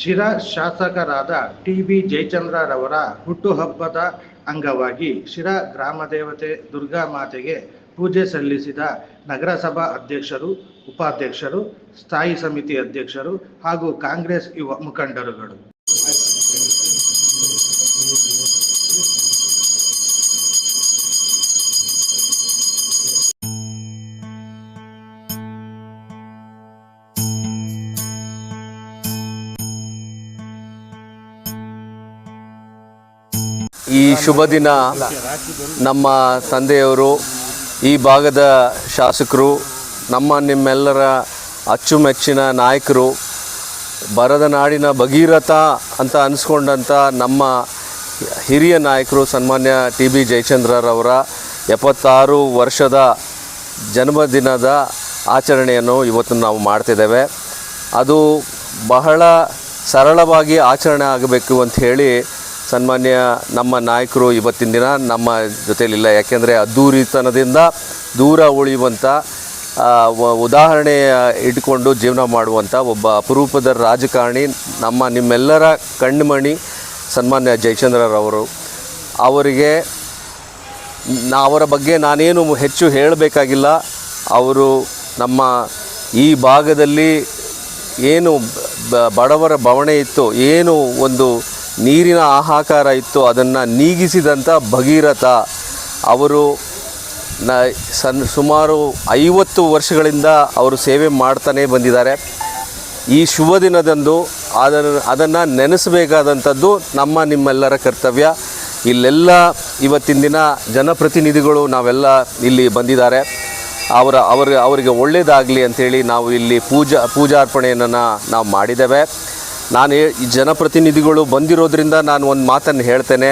ಶಿರಾ ಶಾಸಕರಾದ ಟಿ.ಬಿ. ಜಯಚಂದ್ರರವರ ಹುಟ್ಟುಹಬ್ಬದ ಅಂಗವಾಗಿ ಶಿರಾ ಗ್ರಾಮದೇವತೆ ದುರ್ಗಾಮಾತೆಗೆ ಪೂಜೆ ಸಲ್ಲಿಸಿದ ನಗರಸಭಾ ಅಧ್ಯಕ್ಷರು, ಉಪಾಧ್ಯಕ್ಷರು, ಸ್ಥಾಯಿ ಸಮಿತಿ ಅಧ್ಯಕ್ಷರು ಹಾಗೂ ಕಾಂಗ್ರೆಸ್ ಯುವ ಮುಖಂಡರುಗಳು. ಈ ಶುಭ ದಿನ ನಮ್ಮ ತಂದೆಯವರು, ಈ ಭಾಗದ ಶಾಸಕರು, ನಿಮ್ಮೆಲ್ಲರ ಅಚ್ಚುಮೆಚ್ಚಿನ ನಾಯಕರು, ಬರದ ನಾಡಿನ ಭಗೀರಥ ಅಂತ ಅನಿಸ್ಕೊಂಡಂಥ ನಮ್ಮ ಹಿರಿಯ ನಾಯಕರು ಸನ್ಮಾನ್ಯ ಟಿ.ಬಿ. ಜಯಚಂದ್ರರವರ 76 ವರ್ಷದ ಜನ್ಮದಿನದ ಆಚರಣೆಯನ್ನು ಇವತ್ತು ನಾವು ಮಾಡ್ತಿದ್ದೇವೆ. ಅದು ಬಹಳ ಸರಳವಾಗಿ ಆಚರಣೆ ಆಗಬೇಕು ಅಂತ ಹೇಳಿ ಸನ್ಮಾನ್ಯ ನಮ್ಮ ನಾಯಕರು ಇವತ್ತಿನ ದಿನ ನಮ್ಮ ಜೊತೆಯಲ್ಲಿಲ್ಲ. ಯಾಕೆಂದರೆ ಅದ್ದೂರಿತನದಿಂದ ದೂರ ಉಳಿಯುವಂಥ ಉದಾಹರಣೆ ಇಟ್ಕೊಂಡು ಜೀವನ ಮಾಡುವಂಥ ಒಬ್ಬ ಅಪರೂಪದ ರಾಜಕಾರಣಿ ನಿಮ್ಮೆಲ್ಲರ ಕಣ್ಮಣಿ ಸನ್ಮಾನ್ಯ ಜಯಚಂದ್ರರವರು. ಅವರ ಬಗ್ಗೆ ನಾನೇನು ಹೆಚ್ಚು ಹೇಳಬೇಕಾಗಿಲ್ಲ. ಅವರು ನಮ್ಮ ಈ ಭಾಗದಲ್ಲಿ ಏನು ಬಡವರ ಬವಣೆ ಇತ್ತು, ಏನು ಒಂದು ನೀರಿನ ಹಾಹಾಕಾರ ಇತ್ತು, ಅದನ್ನು ನೀಗಿಸಿದಂಥ ಭಗೀರಥ ಅವರು. ಸುಮಾರು 50 ವರ್ಷಗಳಿಂದ ಅವರು ಸೇವೆ ಮಾಡ್ತಾನೇ ಬಂದಿದ್ದಾರೆ. ಈ ಶುಭ ದಿನದಂದು ಅದನ್ನು ನೆನೆಸಬೇಕಾದಂಥದ್ದು ನಿಮ್ಮೆಲ್ಲರ ಕರ್ತವ್ಯ. ಇಲ್ಲೆಲ್ಲ ಇವತ್ತಿನ ದಿನ ಜನಪ್ರತಿನಿಧಿಗಳು ನಾವೆಲ್ಲ ಇಲ್ಲಿ ಬಂದಿದ್ದಾರೆ. ಅವರಿಗೆ ಒಳ್ಳೆಯದಾಗಲಿ ಅಂಥೇಳಿ ನಾವು ಇಲ್ಲಿ ಪೂಜಾರ್ಪಣೆಯನ್ನು ನಾವು ಮಾಡಿದ್ದೇವೆ. ಈ ಜನಪ್ರತಿನಿಧಿಗಳು ಬಂದಿರೋದ್ರಿಂದ ನಾನು ಒಂದು ಮಾತನ್ನು ಹೇಳ್ತೇನೆ.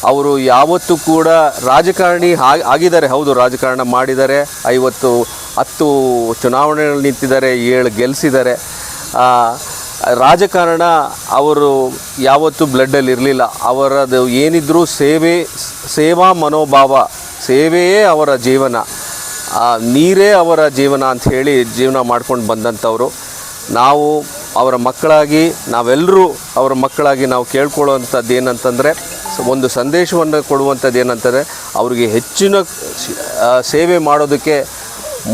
ಅವರು ಯಾವತ್ತೂ ಕೂಡ ರಾಜಕಾರಣಿ ಆಗಿದ್ದಾರೆ, ಹೌದು, ರಾಜಕಾರಣ ಮಾಡಿದ್ದಾರೆ. 10 ಚುನಾವಣೆಗಳು ನಿಂತಿದ್ದಾರೆ, 7 ಗೆಲ್ಲಿಸಿದ್ದಾರೆ. ರಾಜಕಾರಣ ಅವರು ಯಾವತ್ತೂ ಬ್ಲಡ್ಡಲ್ಲಿ ಇರಲಿಲ್ಲ. ಅವರದು ಏನಿದ್ರೂ ಸೇವಾ ಮನೋಭಾವ, ಸೇವೆಯೇ ಅವರ ಜೀವನ, ನೀರೇ ಅವರ ಜೀವನ ಅಂಥೇಳಿ ಜೀವನ ಮಾಡ್ಕೊಂಡು ಬಂದಂಥವರು. ನಾವು ಅವರ ಮಕ್ಕಳಾಗಿ, ನಾವೆಲ್ಲರೂ ಅವರ ಮಕ್ಕಳಾಗಿ ನಾವು ಕೇಳ್ಕೊಳ್ಳುವಂಥದ್ದು ಏನಂತಂದರೆ, ಒಂದು ಸಂದೇಶವನ್ನು ಕೊಡುವಂಥದ್ದು ಏನಂತಂದರೆ, ಅವರಿಗೆ ಹೆಚ್ಚಿನ ಸೇವೆ ಮಾಡೋದಕ್ಕೆ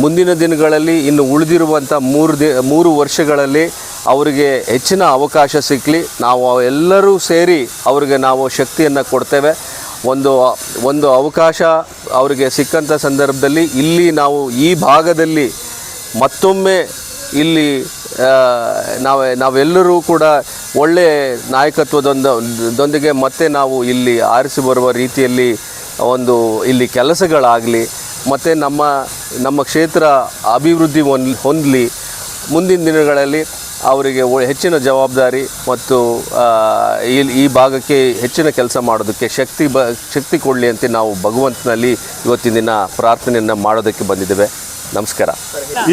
ಮುಂದಿನ ದಿನಗಳಲ್ಲಿ ಇನ್ನು ಉಳಿದಿರುವಂಥ 3 ವರ್ಷಗಳಲ್ಲಿ ಅವರಿಗೆ ಹೆಚ್ಚಿನ ಅವಕಾಶ ಸಿಕ್ಕಲಿ. ನಾವು ಎಲ್ಲರೂ ಸೇರಿ ಅವರಿಗೆ ನಾವು ಶಕ್ತಿಯನ್ನು ಕೊಡ್ತೇವೆ. ಒಂದು ಅವಕಾಶ ಅವರಿಗೆ ಸಿಕ್ಕಂಥ ಸಂದರ್ಭದಲ್ಲಿ ಇಲ್ಲಿ ನಾವು ಈ ಭಾಗದಲ್ಲಿ ಮತ್ತೊಮ್ಮೆ ಇಲ್ಲಿ ನಾವೆಲ್ಲರೂ ಕೂಡ ಒಳ್ಳೆಯ ನಾಯಕತ್ವದೊಂದಿಗೆ ಮತ್ತೆ ನಾವು ಇಲ್ಲಿ ಆರಿಸಿ ಬರುವ ರೀತಿಯಲ್ಲಿ ಇಲ್ಲಿ ಕೆಲಸಗಳಾಗಲಿ, ಮತ್ತು ನಮ್ಮ ಕ್ಷೇತ್ರ ಅಭಿವೃದ್ಧಿ ಹೊಂದಲಿ. ಮುಂದಿನ ದಿನಗಳಲ್ಲಿ ಅವರಿಗೆ ಹೆಚ್ಚಿನ ಜವಾಬ್ದಾರಿ ಮತ್ತು ಈ ಭಾಗಕ್ಕೆ ಹೆಚ್ಚಿನ ಕೆಲಸ ಮಾಡೋದಕ್ಕೆ ಶಕ್ತಿ ಕೊಡಲಿ ಅಂತ ನಾವು ಭಗವಂತನಲ್ಲಿ ಇವತ್ತಿನ ದಿನ ಪ್ರಾರ್ಥನೆಯನ್ನು ಮಾಡೋದಕ್ಕೆ ಬಂದಿದ್ದೇವೆ. ನಮಸ್ಕಾರ.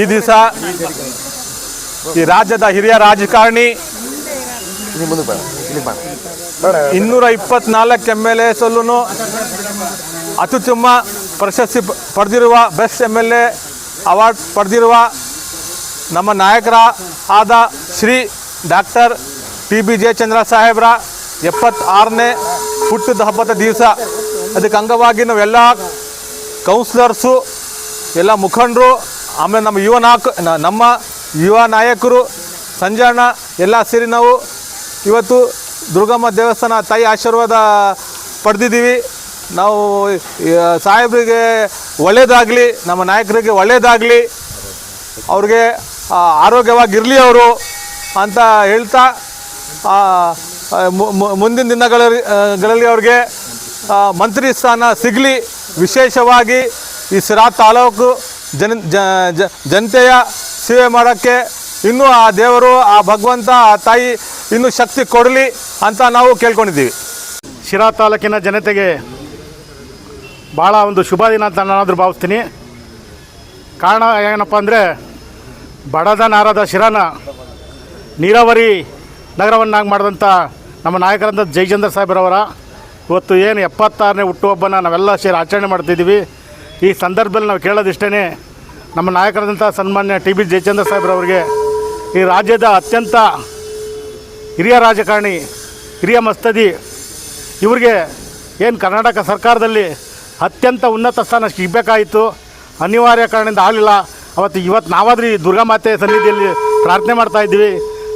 ಈ ದಿವಸ ಈ ರಾಜ್ಯದ ಹಿರಿಯ ರಾಜಕಾರಣಿ 224 MLAs ಅತ್ಯುತ್ತಮ ಪ್ರಶಸ್ತಿ ಪಡೆದಿರುವ ಬೆಸ್ಟ್ MLA ಅವಾರ್ಡ್ ಪಡೆದಿರುವ ನಮ್ಮ ನಾಯಕರ ಆದ ಶ್ರೀ ಡಾಕ್ಟರ್ ಟಿ.ಬಿ. ಜಯಚಂದ್ರ ಸಾಹೇಬ್ರ 76ನೇ ಹುಟ್ಟಿದ ಹಬ್ಬದ ದಿವಸ. ಅದಕ್ಕೆ ಅಂಗವಾಗಿ ನಾವೆಲ್ಲ ಕೌನ್ಸಿಲರ್ಸು, ಎಲ್ಲ ಮುಖಂಡರು, ಆಮೇಲೆ ನಮ್ಮ ಯುವ ನಾಯಕರು, ಸಂಜಾಣ ಎಲ್ಲ ಸೇರಿ ನಾವು ಇವತ್ತು ದುರ್ಗಮ್ಮ ದೇವಸ್ಥಾನ ತಾಯಿ ಆಶೀರ್ವಾದ ಪಡೆದಿದ್ದೀವಿ. ನಾವು ಸಾಹೇಬರಿಗೆ ಒಳ್ಳೆಯದಾಗಲಿ, ನಮ್ಮ ನಾಯಕರಿಗೆ ಒಳ್ಳೆಯದಾಗಲಿ, ಅವ್ರಿಗೆ ಆರೋಗ್ಯವಾಗಿರಲಿ ಅವರು ಅಂತ ಹೇಳ್ತಾ, ಮುಂದಿನ ದಿನಗಳಲ್ಲಿ ಅವ್ರಿಗೆ ಮಂತ್ರಿ ಸ್ಥಾನ ಸಿಗಲಿ. ವಿಶೇಷವಾಗಿ ಈ ಸಿರಾ ತಾಲೂಕು ಜನತೆಯ ಸೇವೆ ಮಾಡೋಕ್ಕೆ ಇನ್ನೂ ಆ ದೇವರು, ಆ ಭಗವಂತ, ಆ ತಾಯಿ ಇನ್ನೂ ಶಕ್ತಿ ಕೊಡಲಿ ಅಂತ ನಾವು ಕೇಳ್ಕೊಂಡಿದ್ದೀವಿ. ಶಿರಾ ತಾಲೂಕಿನ ಜನತೆಗೆ ಭಾಳ ಒಂದು ಶುಭ ದಿನ ಅಂತ ನಾನಾದರೂ ಭಾವಿಸ್ತೀನಿ. ಕಾರಣ ಏನಪ್ಪ ಅಂದರೆ, ಬಡದ ನಾರದ ಶಿರಾನ ನೀರಾವರಿ ನಗರವನ್ನಾಗಿ ಮಾಡಿದಂಥ ನಮ್ಮ ನಾಯಕರಂಥ ಜಯಚಂದ್ರ ಸಾಹೇಬ್ರವರ ಇವತ್ತು ಏನು 76ನೇ ಹುಟ್ಟುಹಬ್ಬನ ನಾವೆಲ್ಲ ಸೇರಿ ಆಚರಣೆ ಮಾಡ್ತಿದ್ದೀವಿ. ಈ ಸಂದರ್ಭದಲ್ಲಿ ನಾವು ಕೇಳೋದಿಷ್ಟೇ, ನಮ್ಮ ನಾಯಕರಾದಂಥ ಸನ್ಮಾನ್ಯ ಟಿ.ಬಿ. ಜಯಚಂದ್ರ ಸಾಹೇಬ್ರವರಿಗೆ ಈ ರಾಜ್ಯದ ಅತ್ಯಂತ ಹಿರಿಯ ರಾಜಕಾರಣಿ, ಹಿರಿಯ ಮಸ್ತದಿ, ಇವ್ರಿಗೆ ಏನು ಕರ್ನಾಟಕ ಸರ್ಕಾರದಲ್ಲಿ ಅತ್ಯಂತ ಉನ್ನತ ಸ್ಥಾನ ಸಿಗಬೇಕಾಯಿತು, ಅನಿವಾರ್ಯ ಕಾರಣದಿಂದ ಆಗಲಿಲ್ಲ. ಇವತ್ತು ನಾವಾದ್ರೂ ಈ ದುರ್ಗಾಮಾತೆ ಸನ್ನಿಧಿಯಲ್ಲಿ ಪ್ರಾರ್ಥನೆ ಮಾಡ್ತಾಯಿದ್ದೀವಿ.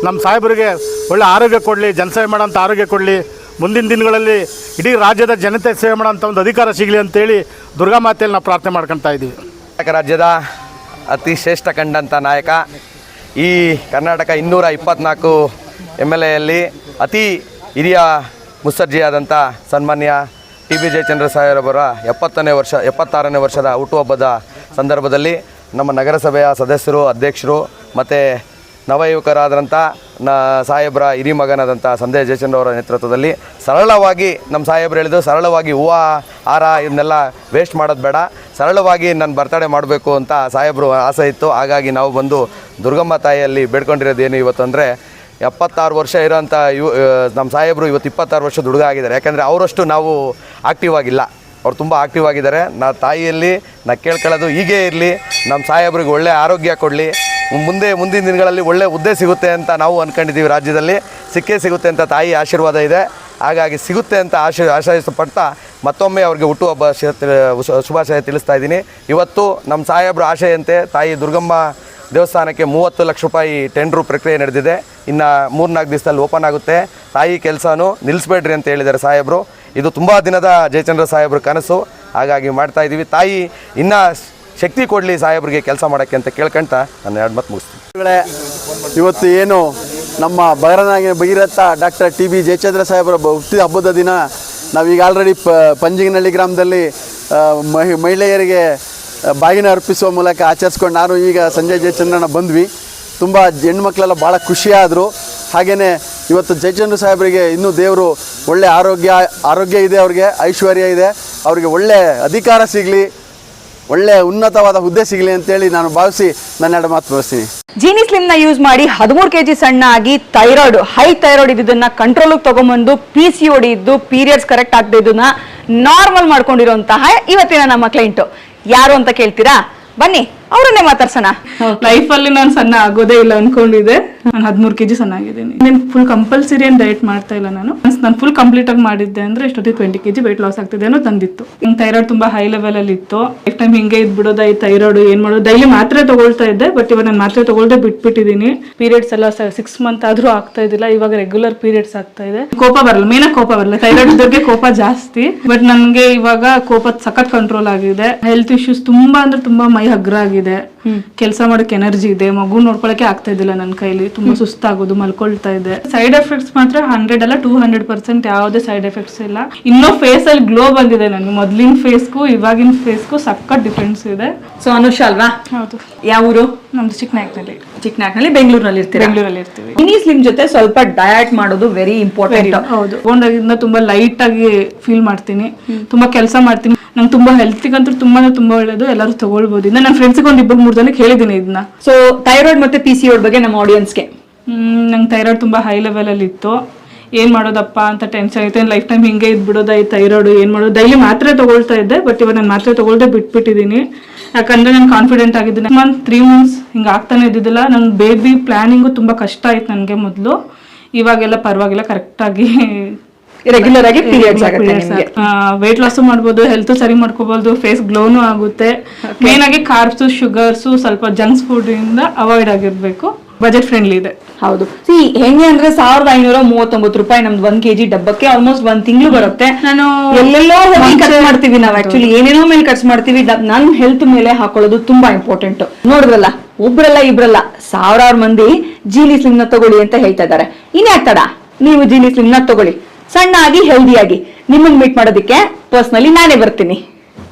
ನಮ್ಮ ಸಾಹೇಬರಿಗೆ ಒಳ್ಳೆ ಆರೋಗ್ಯ ಕೊಡಲಿ, ಜನಸೇವೆ ಮಾಡೋಂಥ ಆರೋಗ್ಯ ಕೊಡಲಿ, ಮುಂದಿನ ದಿನಗಳಲ್ಲಿ ಇಡೀ ರಾಜ್ಯದ ಜನತೆ ಸೇವೆ ಮಾಡೋಂಥ ಒಂದು ಅಧಿಕಾರ ಸಿಗಲಿ ಅಂತೇಳಿ ದುರ್ಗಾಮಾತೆಯಲ್ಲಿ ನಾವು ಪ್ರಾರ್ಥನೆ ಮಾಡ್ಕೊತಾ ಇದ್ದೀವಿ. ಕರ್ನಾಟಕ ರಾಜ್ಯದ ಅತಿ ಶ್ರೇಷ್ಠ ಕಂಡಂಥ ನಾಯಕ, ಈ ಕರ್ನಾಟಕ 224 MLAಯಲ್ಲಿ ಅತಿ ಹಿರಿಯ ಮುತ್ಸರ್ಜಿಯಾದಂಥ ಸನ್ಮಾನ್ಯ TB ಜಯಚಂದ್ರ ಸಾಹೇಬರ 76ನೇ ವರ್ಷದ ಹುಟ್ಟುಹಬ್ಬದ ಸಂದರ್ಭದಲ್ಲಿ ನಮ್ಮ ನಗರಸಭೆಯ ಸದಸ್ಯರು, ಅಧ್ಯಕ್ಷರು ಮತ್ತು ನವಯುವಕರಾದಂಥ ಸಾಹೇಬರ ಹಿರಿ ಮಗನಾದಂಥ ಸಂದೇಶ್ ಜಯಚಂದ್ರ ಅವರ ನೇತೃತ್ವದಲ್ಲಿ ಸರಳವಾಗಿ ನಮ್ಮ ಸಾಹೇಬರು ಹೇಳಿದ್ರು, ಸರಳವಾಗಿ ಹೂವು ಹಾರ ಇದನ್ನೆಲ್ಲ ವೇಸ್ಟ್ ಮಾಡೋದು ಬೇಡ, ಸರಳವಾಗಿ ನನ್ನ ಬರ್ತಡೇ ಮಾಡಬೇಕು ಅಂತ ಸಾಹೇಬರು ಆಸೆ ಇತ್ತು. ಹಾಗಾಗಿ ನಾವು ಬಂದು ದುರ್ಗಮ್ಮ ತಾಯಿಯಲ್ಲಿ ಬೇಡ್ಕೊಂಡಿರೋದೇನು ಇವತ್ತು ಅಂದರೆ 76 ವರ್ಷ ಇರೋಂಥ ನಮ್ಮ ಸಾಹೇಬರು ಇವತ್ತು 26 ವರ್ಷದ ಹುಡುಗ ಆಗಿದ್ದಾರೆ. ಯಾಕೆಂದರೆ ಅವರಷ್ಟು ನಾವು ಆ್ಯಕ್ಟಿವ್ ಆಗಿಲ್ಲ, ಅವ್ರು ತುಂಬ ಆ್ಯಕ್ಟಿವ್ ಆಗಿದ್ದಾರೆ. ತಾಯಿಯಲ್ಲಿ ಕೇಳ್ಕೊಳ್ಳೋದು ಹೀಗೇ ಇರಲಿ, ನಮ್ಮ ಸಾಹೇಬ್ರಿಗೆ ಒಳ್ಳೆ ಆರೋಗ್ಯ ಕೊಡಲಿ, ಮುಂದಿನ ದಿನಗಳಲ್ಲಿ ಒಳ್ಳೆ ಹುದ್ದೆ ಸಿಗುತ್ತೆ ಅಂತ ನಾವು ಅಂದ್ಕೊಂಡಿದ್ದೀವಿ. ರಾಜ್ಯದಲ್ಲಿ ಸಿಕ್ಕೇ ಸಿಗುತ್ತೆ ಅಂತ ತಾಯಿ ಆಶೀರ್ವಾದ ಇದೆ. ಹಾಗಾಗಿ ಸಿಗುತ್ತೆ ಅಂತ ಆಶಯಿಸಪಡ್ತಾ ಮತ್ತೊಮ್ಮೆ ಅವ್ರಿಗೆ ಹುಟ್ಟುಹಬ್ಬ ಶುಭಾಶಯ ತಿಳಿಸ್ತಾ ಇದ್ದೀನಿ. ಇವತ್ತು ನಮ್ಮ ಸಾಹೇಬ್ರ ಆಶೆಯಂತೆ ತಾಯಿ ದುರ್ಗಮ್ಮ ದೇವಸ್ಥಾನಕ್ಕೆ 30 ಲಕ್ಷ ರೂಪಾಯಿ ಟೆಂಡ್ರು ಪ್ರಕ್ರಿಯೆ ನಡೆದಿದೆ. ಇನ್ನು 3-4 ದಿವಸದಲ್ಲಿ ಓಪನ್ ಆಗುತ್ತೆ. ತಾಯಿ ಕೆಲಸನೂ ನಿಲ್ಲಿಸ್ಬೇಡ್ರಿ ಅಂತ ಹೇಳಿದ್ದಾರೆ ಸಾಹೇಬರು. ಇದು ತುಂಬ ದಿನದ ಜಯಚಂದ್ರ ಸಾಹೇಬ್ರ ಕನಸು. ಹಾಗಾಗಿ ಮಾಡ್ತಾಯಿದ್ದೀವಿ. ತಾಯಿ ಇನ್ನೂ ಶಕ್ತಿ ಕೊಡಲಿ ಸಾಹೇಬ್ರಿಗೆ ಕೆಲಸ ಮಾಡೋಕ್ಕೆ ಅಂತ ಕೇಳ್ಕೊಂತ ನಾನು 2 ಮಾತು ಮುಗಿಸ್ತೀನಿ. ಇವತ್ತು ಏನು ನಮ್ಮ ಭಗೀರಥ ಡಾಕ್ಟರ್ TB ಜಯಚಂದ್ರ ಸಾಹೇಬರ ಹುಟ್ಟಿದ ಹಬ್ಬದ ದಿನ ನಾವೀಗ ಆಲ್ರೆಡಿ ಪಂಜಿಗನಹಳ್ಳಿ ಗ್ರಾಮದಲ್ಲಿ ಮಹಿಳೆಯರಿಗೆ ಬಾಗಿನ ಅರ್ಪಿಸುವ ಮೂಲಕ ಆಚರಿಸ್ಕೊಂಡು ನಾನು ಈಗ ಸಂಜಯ್ ಜಯಚಂದ್ರನ ಬಂದ್ವಿ. ತುಂಬ ಹೆಣ್ಮಕ್ಳೆಲ್ಲ ಭಾಳ ಖುಷಿಯಾದರು. ಹಾಗೆಯೇ ಇವತ್ತು ಜಯಚಂದ್ರ ಸಾಹೇಬರಿಗೆ ಇನ್ನೂ ದೇವರು ಒಳ್ಳೆ ಆರೋಗ್ಯ ಇದೆ, ಅವ್ರಿಗೆ ಐಶ್ವರ್ಯ ಇದೆ, ಅವ್ರಿಗೆ ಒಳ್ಳೆ ಅಧಿಕಾರ ಸಿಗಲಿ, ಒಳ್ಳೆ ಉನ್ನತವಾದ ಹುದ್ದೆ ಸಿಗಲಿ ಅಂತೇಳಿ ನಾನು ಭಾವಿಸಿ ನನ್ನ 2 ಮಾತು ಮುಗಿಸ್ತೀನಿ. ಜೀನಿ ಸ್ಲಿಮ್ ನ ಯೂಸ್ ಮಾಡಿ 13 kg ಸಣ್ಣ ಆಗಿ ಹೈ ಥೈರಾಯ್ಡ್ ಇದ್ದನ್ನ ಕಂಟ್ರೋಲ್ ತಗೊಂಡ್ಬಂದು PCOD ಇದ್ದು ಪೀರಿಯಡ್ಸ್ ಕರೆಕ್ಟ್ ಆಗದೆ ಇದನ್ನ ನಾರ್ಮಲ್ ಮಾಡ್ಕೊಂಡಿರುವಂತಹ ಇವತ್ತಿನ ನಮ್ಮ ಕ್ಲೈಂಟ್ ಯಾರು ಅಂತ ಕೇಳ್ತೀರಾ? ಬನ್ನಿ ಅವರನ್ನೇ ಮಾತಾಡ್ಸೋಣ. ಲೈಫ್ ಅಲ್ಲಿ ನಾನು ಸಣ್ಣ ಆಗೋದೇ ಇಲ್ಲ ಅನ್ಕೊಂಡಿದ್ದೆ. ನಾನು 13 kg ಸಣ್ಣ ಆಗಿದ್ದೀನಿ. ನಾನು ಫುಲ್ ಕಂಪಲ್ಸರಿ ಏನು ಡಯಟ್ ಮಾಡ್ತಾ ಇಲ್ಲ. ನಾನು ಫುಲ್ ಕಂಪ್ಲೀಟ್ ಆಗಿ ಮಾಡಿದ್ದೆ ಅಂದ್ರೆ ಎಷ್ಟೊತ್ತಿಗೆ 20 kg ವೆಯ್ಟ್ ಲಾಸ್ ಆಗ್ತಿದೆ ಅನ್ನೋ ತಂದಿತ್ತು. ಥೈರಾಯ್ಡ್ ತುಂಬಾ ಹೈ ಲೆವೆಲ್ ಅಲ್ಲಿ ಇತ್ತು. ಲೈಫ್ ಟೈಮ್ ಹಿಂಗೆ ಇದ್ಬಿಡೋದ ಈ ಥೈರಾಯ್ಡ್ ಏನ್ ಮಾಡೋದು, ಡೈಲಿ ಮಾತ್ರೆ ತಗೊಳ್ತಾ ಇದ್ದೆ. ಬಟ್ ಇವಾಗ ನಾನು ಮಾತ್ರೆ ತಗೊಳ್ದೆ ಬಿಟ್ಬಿಟ್ಟಿದ್ದೀನಿ. ಪೀರಿಯಡ್ಸ್ ಎಲ್ಲ 6 ಮಂತ್ ಆದ್ರೂ ಆಗ್ತಾ ಇದ್ದಿಲ್ಲ. ಇವಾಗ ರೆಗ್ಯುಲರ್ ಪೀರಿಯಡ್ಸ್ ಆಗ್ತಾ ಇದೆ. ಕೋಪ ಬರಲ್ಲ, ಮೇನ ಕೋಪ ಬರಲ್ಲ. ಥೈರಾಯ್ಡ್ ಇದ್ದವ್ರಿಗೆ ಕೋಪ ಜಾಸ್ತಿ. ಬಟ್ ನನ್ಗೆ ಇವಾಗ ಕೋಪ ಸಖತ್ ಕಂಟ್ರೋಲ್ ಆಗಿದೆ. ಹೆಲ್ತ್ ಇಶ್ಯೂಸ್ ತುಂಬಾ ಅಂದ್ರೆ ತುಂಬಾ ಮೈ ಹಗ್ರ ಆಗಿದೆ. ಕೆಲಸ ಮಾಡಕ್ಕೆ ಎನರ್ಜಿ ಇದೆ. ಮಗು ನೋಡ್ಕೊಳಕ್ಕೆ ಆಗ್ತಾ ಇದ್ದಿಲ್ಲ ನನ್ನ ಕೈಲಿ. ತುಂಬಾ ಸುಸ್ತಾಗೋದು, ಮಲ್ಕೊಳ್ತಾ ಇದೆ. ಸೈಡ್ ಎಫೆಕ್ಟ್ಸ್ ಮಾತ್ರ 100 ಅಲ್ಲ 200% ಯಾವುದೇ ಸೈಡ್ ಎಫೆಕ್ಟ್ಸ್ ಇಲ್ಲ. ಇನ್ನೂ ಫೇಸ್ ಅಲ್ಲಿ ಗ್ಲೋ ಬಂದಿದೆ. ನನಗೆ ಮೊದ್ಲಿನ ಫೇಸ್ಗೂ ಇವಾಗಿನ ಫೇಸ್ಗೂ ಸಖತ್ ಡಿಫ್ರೆನ್ಸ್ ಇದೆ. ಸೊ ಅನುಷಾ ಅಲ್ವಾ? ಹೌದು. ಯಾವ ಊರು? ನಮ್ದು ಚಿಕ್ಕನಾಗ್ನಲ್ಲಿ. ಬೆಂಗಳೂರಲ್ಲಿ ಇರ್ತೀವಿ. ಜಿನಿ ಸ್ಲಿಮ್ ಜೊತೆ ಸ್ವಲ್ಪ ಡಯಟ್ ಮಾಡೋದು ವೆರಿ ಇಂಪಾರ್ಟೆಂಟ್. ಹೌದು. ತಗೊಂಡಾಗಿಂದ ತುಂಬಾ ಲೈಟ್ ಆಗಿ ಫೀಲ್ ಮಾಡ್ತೀನಿ. ತುಂಬಾ ಕೆಲಸ ಮಾಡ್ತೀನಿ. ನಂಗೆ ತುಂಬಾ ಹೆಲ್ತಿಗಂತೂ ತುಂಬಾ ಒಳ್ಳೇದು. ಎಲ್ಲರೂ ತಗೊಳ್ಬಹುದು. ನನ್ನ ಫ್ರೆಂಡ್ಸ್ಗೆ 1-2-3 ಜನಕ್ಕೆ ಹೇಳಿದ್ದೀನಿ ಇದನ್ನ. ಸೊ ಥೈರಾಯ್ಡ್ ಮತ್ತೆ PCOD ಬಗ್ಗೆ ನಮ್ಮ ಆಡಿಯನ್ಸ್ಗೆ. ನಂಗೆ ಥೈರಾಯ್ಡ್ ತುಂಬಾ ಹೈ ಲೆವೆಲ್ ಅಲ್ಲಿ ಇತ್ತು. ಏನ್ ಮಾಡೋದಪ್ಪ ಅಂತ ಟೆನ್ಷನ್ ಐತೆ. ಲೈಫ್ ಟೈಮ್ ಹಿಂಗೆ ಇದ್ಬಿಡೋದ ಈ ಥೈರಾಯ್ಡ್ ಏನ್ ಮಾಡೋದು. ಡೈಲಿ ಮಾತ್ರೆ ತಗೊಳ್ತಾ ಇದ್ದೆ. ಬಟ್ ಇವಾಗ ನಾನು ಮಾತ್ರೆ ತಗೊಳ್ದೆ ಬಿಟ್ಬಿಟ್ಟಿದ್ದೀನಿ. ಯಾಕಂದ್ರೆ ನಾನು ಕಾನ್ಫಿಡೆಂಟ್ ಆಗಿದ್ದೀನಿ. 3 months ಹಿಂಗೆ ಆಗ್ತಾನೆ ಇದ್ದಿದ್ದಿಲ್ಲ. ನನ್ನ ಬೇಬಿ ಪ್ಲಾನಿಂಗು ತುಂಬಾ ಕಷ್ಟ ಆಯ್ತು ನನಗೆ ಮೊದಲು. ಇವಾಗೆಲ್ಲ ಪರವಾಗಿಲ್ಲ, ಕರೆಕ್ಟ್ ಆಗಿ ರೆಗ್ಯುಲರ್ ಆಗಿ ಪೀರಿಯಡ್ಸ್ ಆಗುತ್ತೆ. ವೇಟ್ ಲಾಸ್ ಮಾಡ್ಬೋದು, ಹೆಲ್ತ್ ಸರಿ ಮಾಡ್ಕೋಬಹುದು, ಫೇಸ್ ಗ್ಲೋನು ಆಗುತ್ತೆ. ಮೇನ್ ಆಗಿ ಕಾರ್ಬ್ಸ್, ಶುಗರ್ಸ್, ಸ್ವಲ್ಪ ಜಂಕ್ಸ್ ಫುಡ್ ಇಂದ ಅವಾಯ್ಡ್ ಆಗಿರ್ಬೇಕು. ಬಜೆಟ್ ಫ್ರೆಂಡ್ಲಿ ಇದೆ. ಹೌದು. ಹೆಂಗೆ ಅಂದ್ರೆ 1539 ರೂಪಾಯಿ ನಮ್ದು 1 kg ಡಬ್ಬಕ್ಕೆ ಆಲ್ಮೋಸ್ಟ್ 1 ತಿಂಗಳು ಬರುತ್ತೆ. ನಾನು ಎಲ್ಲೆಲ್ಲೋ ಖರ್ಚು ಮಾಡ್ತೀವಿ. ನಾವು ಆಕ್ಚುಲಿ ಏನೇನೋ ಮೇಲೆ ಖರ್ಚು ಮಾಡ್ತೀವಿ. ನನ್ನ ಹೆಲ್ತ್ ಮೇಲೆ ಹಾಕೊಳ್ಳೋದು ತುಂಬಾ ಇಂಪಾರ್ಟೆಂಟ್. ನೋಡಿದ್ರಲ್ಲ, ಒಬ್ರಲ್ಲ ಇಬ್ರಲ್ಲ ಸಾವಿರಾರು ಮಂದಿ ಜೀನಿ ಸ್ಲಿಮ್ ನ ತಗೊಳ್ಳಿ ಅಂತ ಹೇಳ್ತಾ ಇದ್ದಾರೆ. ಇನ್ಯಾಕ್ ತಡ, ನೀವು ಜೀನಿ ಸ್ಲಿಮ್ ನ ತಗೊಳ್ಳಿ. ಸಣ್ಣ ಆಗಿ ಹೆಲ್ದಿಯಾಗಿ ನಿಮ್ಮನ್ನ ಮೀಟ್ ಮಾಡೋದಕ್ಕೆ ಪರ್ಸನಲಿ ನಾನೇ ಬರ್ತೀನಿ.